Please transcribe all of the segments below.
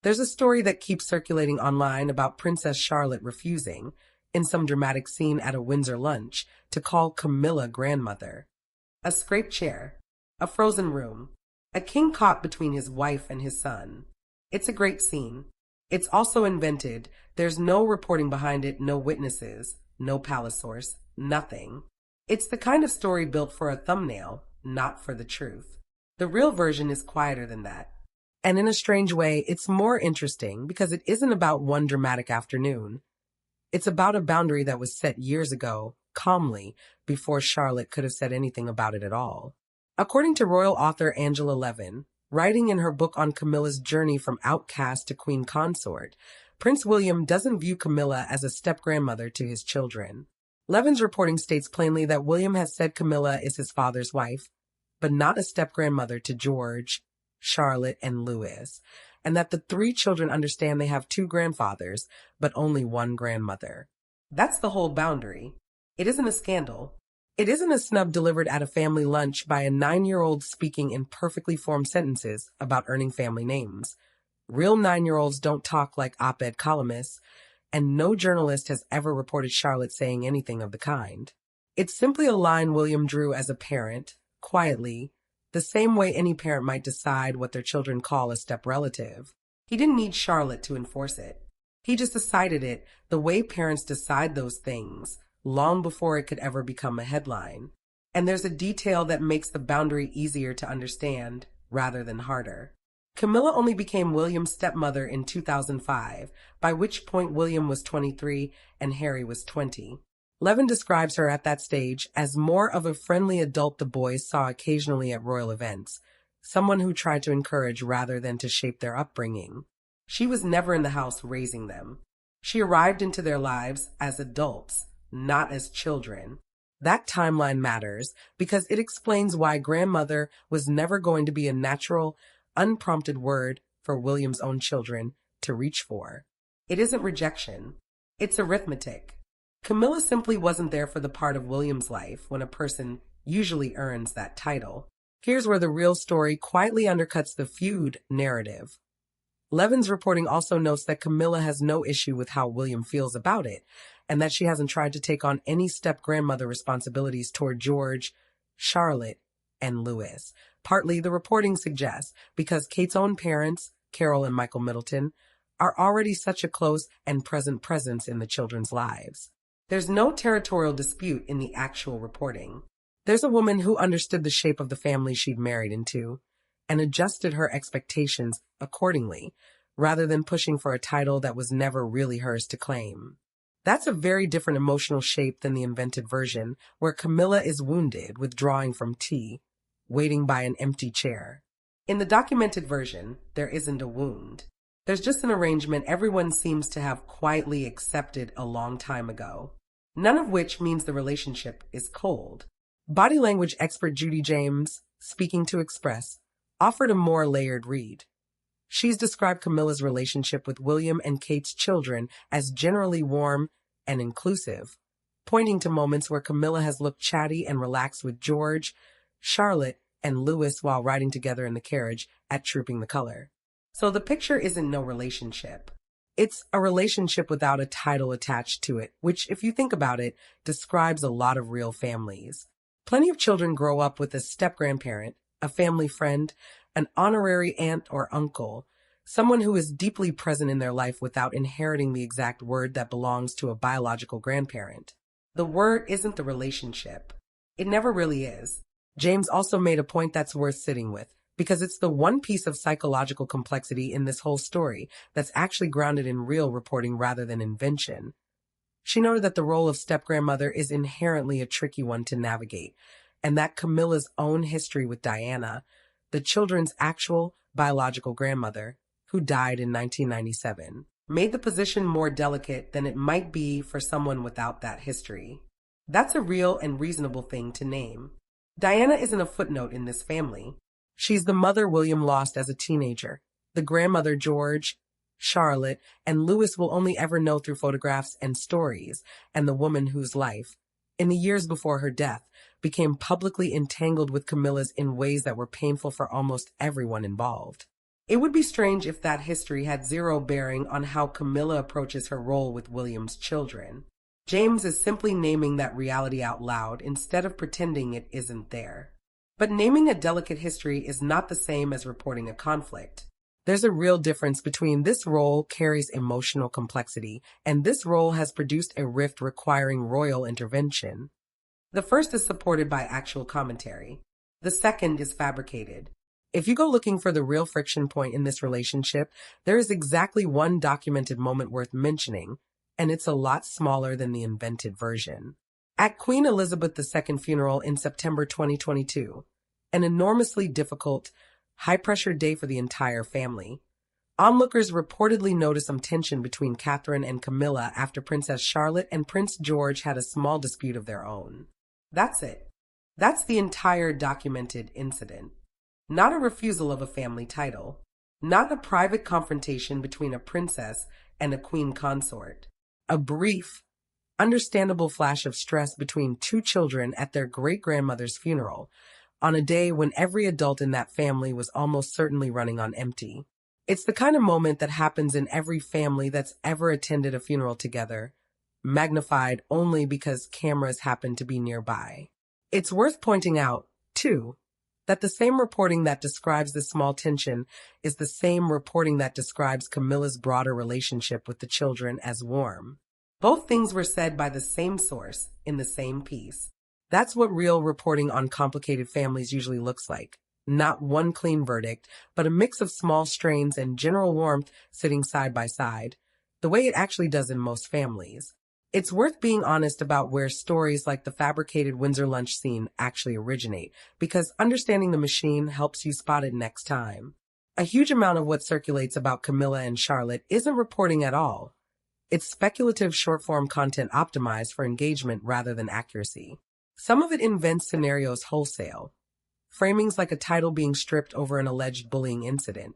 There's a story that keeps circulating online about Princess Charlotte refusing, in some dramatic scene at a Windsor lunch, to call Camilla grandmother. A scraped chair, a frozen room, a king caught between his wife and his son. It's a great scene. It's also invented. There's no reporting behind it, no witnesses, no palace source, nothing. It's the kind of story built for a thumbnail, not for the truth. The real version is quieter than that. And in a strange way, it's more interesting because it isn't about one dramatic afternoon. It's about a boundary that was set years ago, calmly, before Charlotte could have said anything about it at all. According to royal author Angela Levin, writing in her book on Camilla's journey from outcast to queen consort, Prince William doesn't view Camilla as a step-grandmother to his children. Levin's reporting states plainly that William has said Camilla is his father's wife, but not a step-grandmother to George, Charlotte, and Louis, and that the three children understand they have two grandfathers, but only one grandmother. That's the whole boundary. It isn't a scandal. It isn't a snub delivered at a family lunch by a 9-year-old speaking in perfectly formed sentences about earning family names. Real 9-year-olds don't talk like op-ed columnists, and no journalist has ever reported Charlotte saying anything of the kind. It's simply a line William drew as a parent, quietly, the same way any parent might decide what their children call a step-relative. He didn't need Charlotte to enforce it. He just decided it the way parents decide those things, long before it could ever become a headline. And there's a detail that makes the boundary easier to understand, rather than harder. Camilla only became William's stepmother in 2005, by which point William was 23 and Harry was 20. Levin describes her at that stage as more of a friendly adult the boys saw occasionally at royal events, someone who tried to encourage rather than to shape their upbringing. She was never in the house raising them. She arrived into their lives as adults, not as children. That timeline matters because it explains why grandmother was never going to be a natural, unprompted word for William's own children to reach for. It isn't rejection. It's arithmetic. Camilla simply wasn't there for the part of William's life when a person usually earns that title. Here's where the real story quietly undercuts the feud narrative. Levin's reporting also notes that Camilla has no issue with how William feels about it, and that she hasn't tried to take on any step-grandmother responsibilities toward George, Charlotte, and Louis. Partly, the reporting suggests, because Kate's own parents, Carol and Michael Middleton, are already such a close and present presence in the children's lives. There's no territorial dispute in the actual reporting. There's a woman who understood the shape of the family she'd married into, and adjusted her expectations accordingly, rather than pushing for a title that was never really hers to claim. That's a very different emotional shape than the invented version, where Camilla is wounded, withdrawing from tea, waiting by an empty chair. In the documented version, there isn't a wound. There's just an arrangement everyone seems to have quietly accepted a long time ago. None of which means the relationship is cold. Body language expert Judy James, speaking to Express, offered a more layered read. She's described Camilla's relationship with William and Kate's children as generally warm and inclusive, pointing to moments where Camilla has looked chatty and relaxed with George, Charlotte, and Louis while riding together in the carriage at Trooping the Color. So the picture isn't no relationship. It's a relationship without a title attached to it, which, if you think about it, describes a lot of real families. Plenty of children grow up with a step-grandparent, a family friend, an honorary aunt or uncle, someone who is deeply present in their life without inheriting the exact word that belongs to a biological grandparent. The word isn't the relationship. It never really is. James also made a point that's worth sitting with, because it's the one piece of psychological complexity in this whole story that's actually grounded in real reporting rather than invention. She noted that the role of step-grandmother is inherently a tricky one to navigate, and that Camilla's own history with Diana, the children's actual biological grandmother, who died in 1997, made the position more delicate than it might be for someone without that history. That's a real and reasonable thing to name. Diana isn't a footnote in this family. She's the mother William lost as a teenager, the grandmother George, Charlotte, and Louis will only ever know through photographs and stories, and the woman whose life, in the years before her death, became publicly entangled with Camilla's in ways that were painful for almost everyone involved. It would be strange if that history had zero bearing on how Camilla approaches her role with William's children. James is simply naming that reality out loud instead of pretending it isn't there. But naming a delicate history is not the same as reporting a conflict. There's a real difference between this role carries emotional complexity and this role has produced a rift requiring royal intervention. The first is supported by actual commentary. The second is fabricated. If you go looking for the real friction point in this relationship, there is exactly one documented moment worth mentioning, and it's a lot smaller than the invented version. At Queen Elizabeth II funeral in September 2022, an enormously difficult, high-pressure day for the entire family, onlookers reportedly noticed some tension between Catherine and Camilla after Princess Charlotte and Prince George had a small dispute of their own. That's it. That's the entire documented incident. Not a refusal of a family title. Not a private confrontation between a princess and a queen consort. A brief, understandable flash of stress between two children at their great-grandmother's funeral, on a day when every adult in that family was almost certainly running on empty. It's the kind of moment that happens in every family that's ever attended a funeral together, magnified only because cameras happen to be nearby. It's worth pointing out, too, that the same reporting that describes this small tension is the same reporting that describes Camilla's broader relationship with the children as warm. Both things were said by the same source in the same piece. That's what real reporting on complicated families usually looks like. Not one clean verdict, but a mix of small strains and general warmth sitting side by side, the way it actually does in most families. It's worth being honest about where stories like the fabricated Windsor lunch scene actually originate, because understanding the machine helps you spot it next time. A huge amount of what circulates about Camilla and Charlotte isn't reporting at all. It's speculative short-form content optimized for engagement rather than accuracy. Some of it invents scenarios wholesale. Framings like a title being stripped over an alleged bullying incident,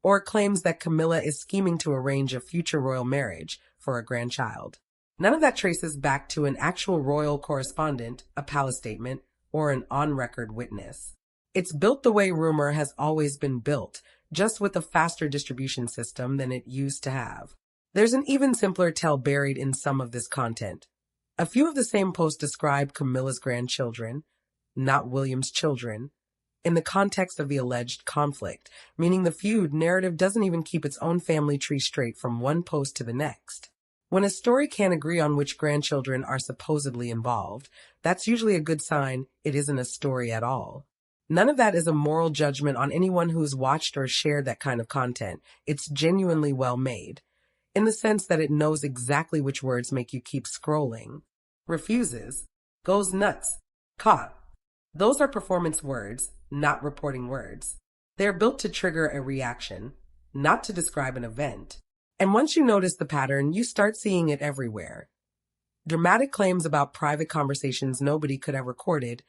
or claims that Camilla is scheming to arrange a future royal marriage for a grandchild. None of that traces back to an actual royal correspondent, a palace statement, or an on-record witness. It's built the way rumor has always been built, just with a faster distribution system than it used to have. There's an even simpler tell buried in some of this content. A few of the same posts describe Camilla's grandchildren, not William's children, in the context of the alleged conflict, meaning the feud narrative doesn't even keep its own family tree straight from one post to the next. When a story can't agree on which grandchildren are supposedly involved, that's usually a good sign it isn't a story at all. None of that is a moral judgment on anyone who's watched or shared that kind of content. It's genuinely well made, in the sense that it knows exactly which words make you keep scrolling. Refuses. Goes nuts. Caught. Those are performance words, not reporting words. They're built to trigger a reaction, not to describe an event. And once you notice the pattern, you start seeing it everywhere. Dramatic claims about private conversations nobody could have recorded,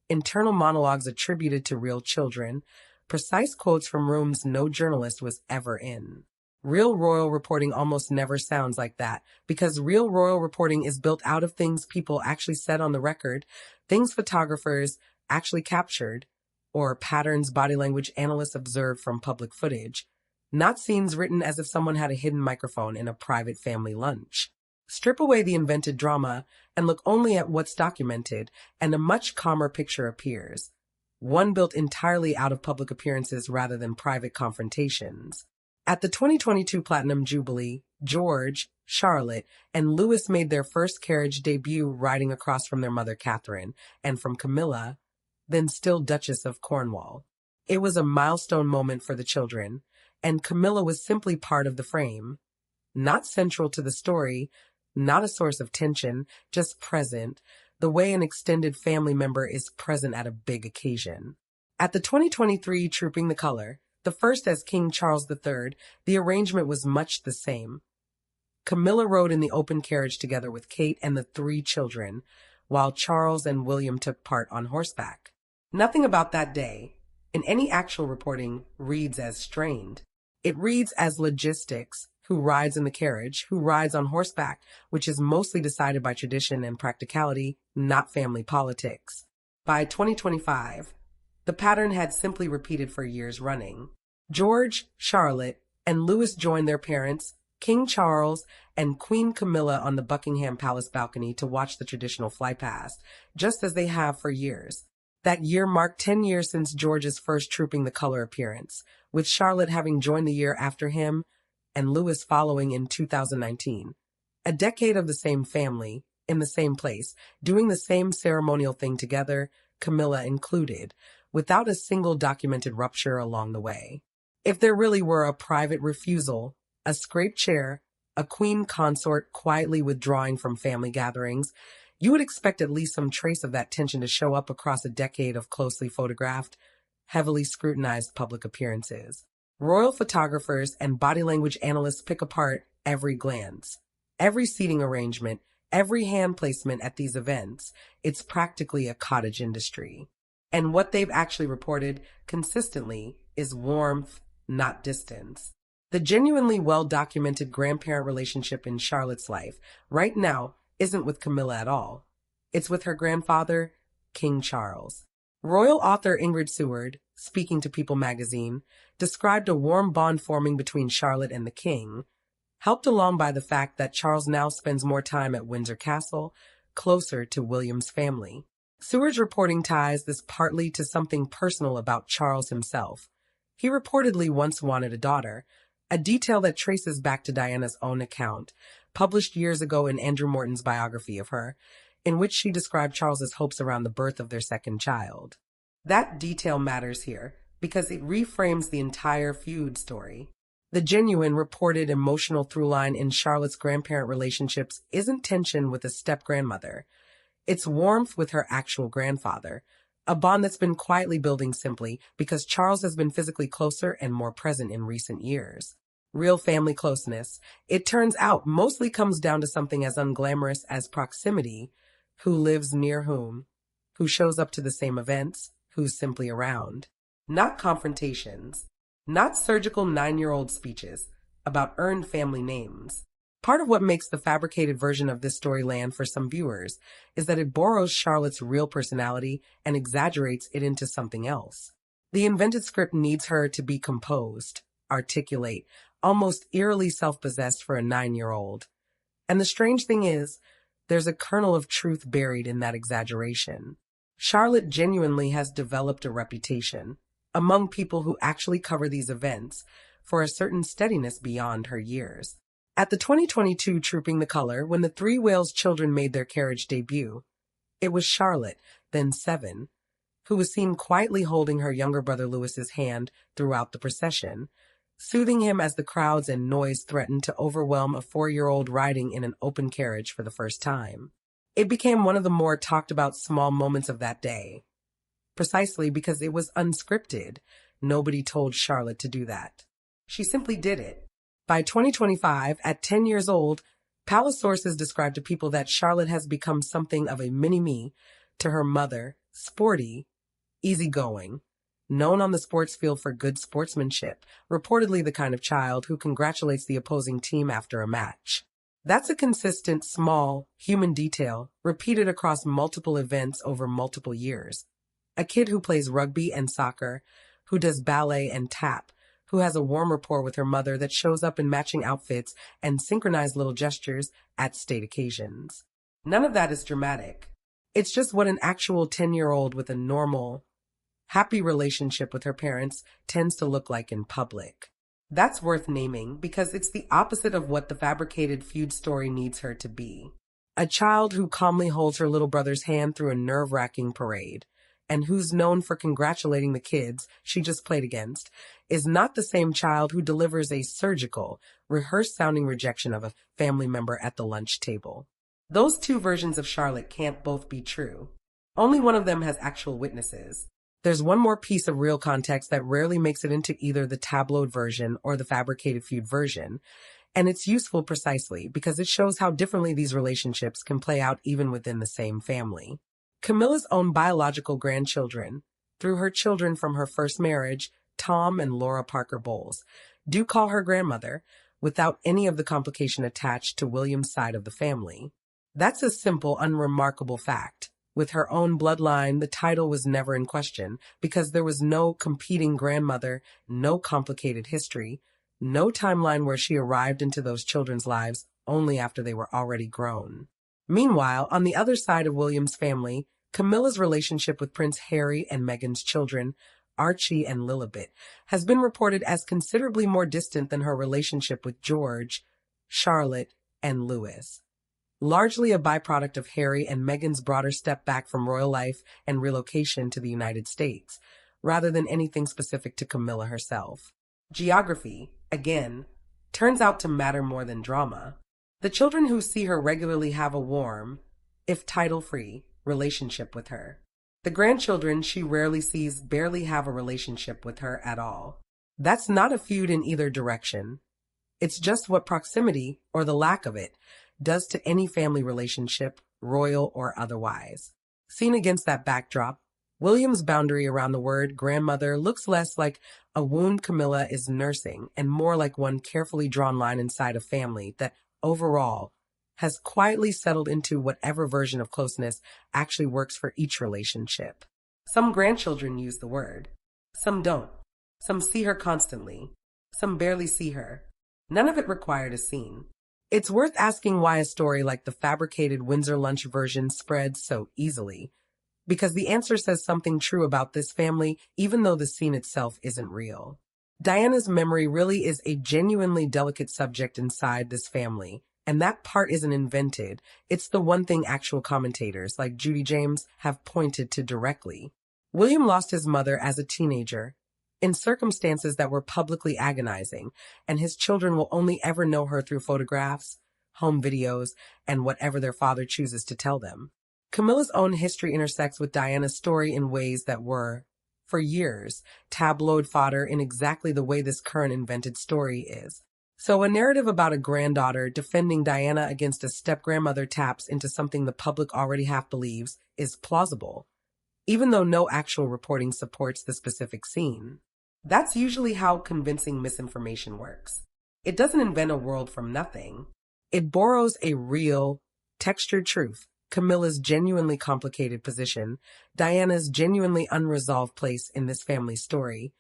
internal monologues attributed to real children, precise quotes from rooms no journalist was ever in. Real royal reporting almost never sounds like that, because real royal reporting is built out of things people actually said on the record, things photographers actually captured, or patterns body language analysts observed from public footage, not scenes written as if someone had a hidden microphone in a private family lunch. Strip away the invented drama and look only at what's documented, and a much calmer picture appears. One built entirely out of public appearances rather than private confrontations. At the 2022 Platinum Jubilee, George, Charlotte, and Louis made their first carriage debut riding across from their mother Catherine, and from Camilla, then still Duchess of Cornwall. It was a milestone moment for the children, and Camilla was simply part of the frame. Not central to the story, not a source of tension, just present, the way an extended family member is present at a big occasion. At the 2023 Trooping the Color, the first as King Charles III, the arrangement was much the same. Camilla rode in the open carriage together with Kate and the three children, while Charles and William took part on horseback. Nothing about that day, in any actual reporting, reads as strained. It reads as logistics, who rides in the carriage, who rides on horseback, which is mostly decided by tradition and practicality, not family politics. By 2025, the pattern had simply repeated for years running. George, Charlotte, and Louis joined their parents, King Charles, and Queen Camilla on the Buckingham Palace balcony to watch the traditional flypast, just as they have for years. That year marked 10 years since George's first Trooping the Color appearance, with Charlotte having joined the year after him and Louis following in 2019. A decade of the same family, in the same place, doing the same ceremonial thing together, Camilla included, without a single documented rupture along the way. If there really were a private refusal, a scraped chair, a queen consort quietly withdrawing from family gatherings, you would expect at least some trace of that tension to show up across a decade of closely photographed, heavily scrutinized public appearances. Royal photographers and body language analysts pick apart every glance, every seating arrangement, every hand placement at these events. It's practically a cottage industry. And what they've actually reported consistently is warmth, not distance. The genuinely well-documented grandparent relationship in Charlotte's life right now isn't with Camilla at all. It's with her grandfather, King Charles. Royal author Ingrid Seward, speaking to People magazine, described a warm bond forming between Charlotte and the king, helped along by the fact that Charles now spends more time at Windsor Castle, closer to William's family. Seward's reporting ties this partly to something personal about Charles himself. He reportedly once wanted a daughter, a detail that traces back to Diana's own account, published years ago in Andrew Morton's biography of her, in which she described Charles's hopes around the birth of their second child. That detail matters here because it reframes the entire feud story. The genuine, reported emotional throughline in Charlotte's grandparent relationships isn't tension with a step-grandmother. It's warmth with her actual grandfather, a bond that's been quietly building simply because Charles has been physically closer and more present in recent years. Real family closeness, it turns out, mostly comes down to something as unglamorous as proximity. Who lives near whom? Who shows up to the same events? Who's simply around? Not confrontations. Not surgical 9-year-old speeches about earned family names. Part of what makes the fabricated version of this story land for some viewers is that it borrows Charlotte's real personality and exaggerates it into something else. The invented script needs her to be composed, articulate, almost eerily self-possessed for a 9-year-old. And the strange thing is, there's a kernel of truth buried in that exaggeration. Charlotte genuinely has developed a reputation, among people who actually cover these events, for a certain steadiness beyond her years. At the 2022 Trooping the Color, when the Three Whales children made their carriage debut, it was Charlotte, then 7, who was seen quietly holding her younger brother Louis's hand throughout the procession, soothing him as the crowds and noise threatened to overwhelm a 4-year-old riding in an open carriage for the first time. It became one of the more talked-about small moments of that day, precisely because it was unscripted. Nobody told Charlotte to do that. She simply did it. By 2025, at 10 years old, palace sources described to People that Charlotte has become something of a mini-me to her mother, sporty, easygoing, known on the sports field for good sportsmanship, reportedly the kind of child who congratulates the opposing team after a match. That's a consistent, small, human detail repeated across multiple events over multiple years. A kid who plays rugby and soccer, who does ballet and tap, who has a warm rapport with her mother that shows up in matching outfits and synchronized little gestures at state occasions. None of that is dramatic. It's just what an actual 10-year-old with a normal, happy relationship with her parents tends to look like in public. That's worth naming because it's the opposite of what the fabricated feud story needs her to be. A child who calmly holds her little brother's hand through a nerve-wracking parade, and who's known for congratulating the kids she just played against, is not the same child who delivers a surgical, rehearsed-sounding rejection of a family member at the lunch table. Those two versions of Charlotte can't both be true. Only one of them has actual witnesses. There's one more piece of real context that rarely makes it into either the tabloid version or the fabricated feud version, and it's useful precisely because it shows how differently these relationships can play out even within the same family. Camilla's own biological grandchildren, through her children from her first marriage, Tom and Laura Parker Bowles, do call her grandmother, without any of the complication attached to William's side of the family. That's a simple, unremarkable fact, With her own bloodline, the title was never in question because there was no competing grandmother, no complicated history, no timeline where she arrived into those children's lives only after they were already grown. Meanwhile, on the other side of William's family, Camilla's relationship with Prince Harry and Meghan's children, Archie and Lilibet, has been reported as considerably more distant than her relationship with George, Charlotte, and Louis. Largely a byproduct of Harry and Meghan's broader step back from royal life and relocation to the United States, rather than anything specific to Camilla herself. Geography, again, turns out to matter more than drama. The children who see her regularly have a warm, if title-free, relationship with her. The grandchildren she rarely sees barely have a relationship with her at all. That's not a feud in either direction. It's just what proximity, or the lack of it, does to any family relationship, royal or otherwise. Seen against that backdrop, William's boundary around the word grandmother looks less like a wound Camilla is nursing and more like one carefully drawn line inside a family that, overall, has quietly settled into whatever version of closeness actually works for each relationship. Some grandchildren use the word. Some don't. Some see her constantly. Some barely see her. None of it required a scene. It's worth asking why a story like the fabricated Windsor lunch version spreads so easily. Because the answer says something true about this family, even though the scene itself isn't real. Diana's memory really is a genuinely delicate subject inside this family. And that part isn't invented. It's the one thing actual commentators, like Judy James, have pointed to directly. William lost his mother as a teenager, in circumstances that were publicly agonizing, and his children will only ever know her through photographs, home videos, and whatever their father chooses to tell them. Camilla's own history intersects with Diana's story in ways that were, for years, tabloid fodder in exactly the way this current invented story is. So a narrative about a granddaughter defending Diana against a step-grandmother taps into something the public already half believes is plausible, even though no actual reporting supports the specific scene. That's usually how convincing misinformation works. It doesn't invent a world from nothing. It borrows a real, textured truth, Camilla's genuinely complicated position, Diana's genuinely unresolved place in this family's story,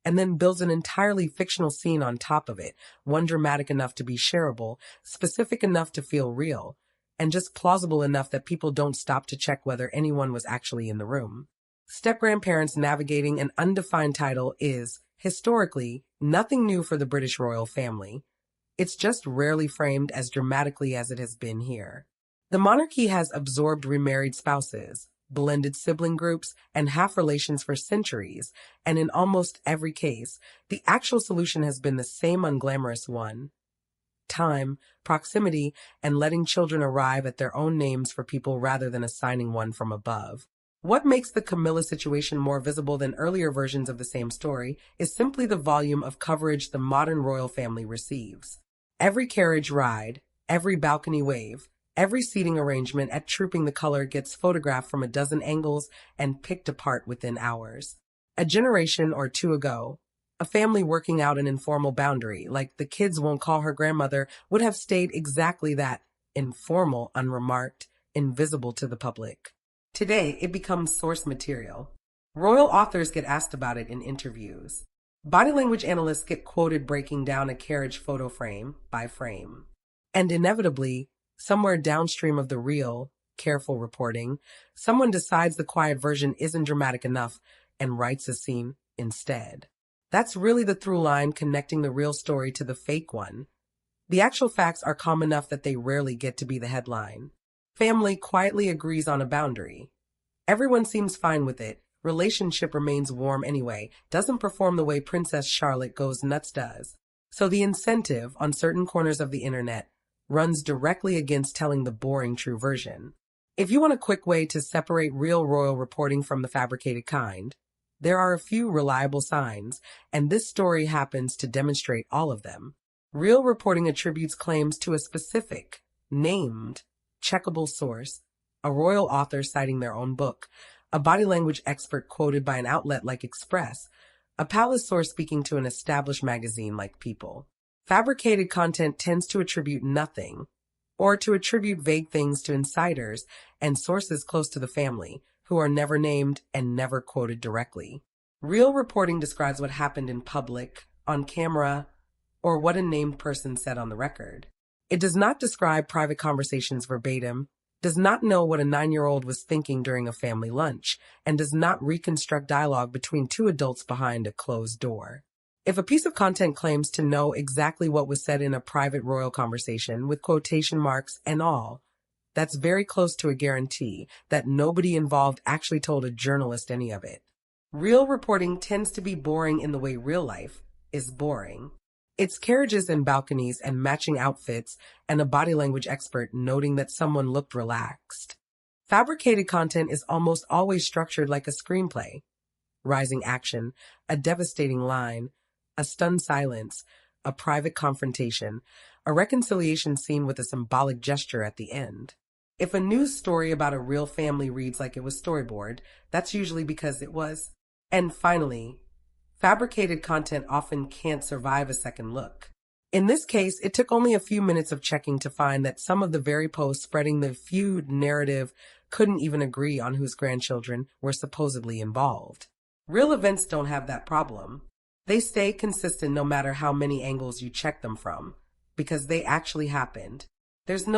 and then builds an entirely fictional scene on top of it, one dramatic enough to be shareable, specific enough to feel real, and just plausible enough that people don't stop to check whether anyone was actually in the room. Step-grandparents navigating an undefined title is, historically, nothing new for the British royal family. It's just rarely framed as dramatically as it has been here. The monarchy has absorbed remarried spouses, blended sibling groups, and half-relations for centuries, and in almost every case, the actual solution has been the same unglamorous one. Time, proximity, and letting children arrive at their own names for people rather than assigning one from above. What makes the Camilla situation more visible than earlier versions of the same story is simply the volume of coverage the modern royal family receives. Every carriage ride, every balcony wave, every seating arrangement at Trooping the Color gets photographed from a dozen angles and picked apart within hours. A generation or two ago, a family working out an informal boundary, like the kids won't call her grandmother, would have stayed exactly that, informal, unremarked, invisible to the public. Today, it becomes source material. Royal authors get asked about it in interviews. Body language analysts get quoted breaking down a carriage photo frame by frame. And inevitably, somewhere downstream of the real, careful reporting, someone decides the quiet version isn't dramatic enough and writes a scene instead. That's really the through line connecting the real story to the fake one. The actual facts are calm enough that they rarely get to be the headline. Family quietly agrees on a boundary. Everyone seems fine with it. Relationship remains warm anyway. Doesn't perform the way Princess Charlotte goes nuts does. So the incentive on certain corners of the internet runs directly against telling the boring true version. If you want a quick way to separate real royal reporting from the fabricated kind, there are a few reliable signs, and this story happens to demonstrate all of them. Real reporting attributes claims to a specific, named, checkable source, a royal author citing their own book, a body language expert quoted by an outlet like Express, a palace source speaking to an established magazine like People. Fabricated content tends to attribute nothing, or to attribute vague things to insiders and sources close to the family, who are never named and never quoted directly. Real reporting describes what happened in public, on camera, or what a named person said on the record. It does not describe private conversations verbatim, does not know what a 9-year-old was thinking during a family lunch, and does not reconstruct dialogue between two adults behind a closed door. If a piece of content claims to know exactly what was said in a private royal conversation with quotation marks and all, that's very close to a guarantee that nobody involved actually told a journalist any of it. Real reporting tends to be boring in the way real life is boring. It's carriages and balconies and matching outfits and a body language expert noting that someone looked relaxed. Fabricated content is almost always structured like a screenplay. Rising action, a devastating line, a stunned silence, a private confrontation, a reconciliation scene with a symbolic gesture at the end. If a news story about a real family reads like it was storyboard, that's usually because it was. And finally, fabricated content often can't survive a second look. In this case, it took only a few minutes of checking to find that some of the very posts spreading the feud narrative couldn't even agree on whose grandchildren were supposedly involved. Real events don't have that problem. They stay consistent no matter how many angles you check them from, because they actually happened. There's no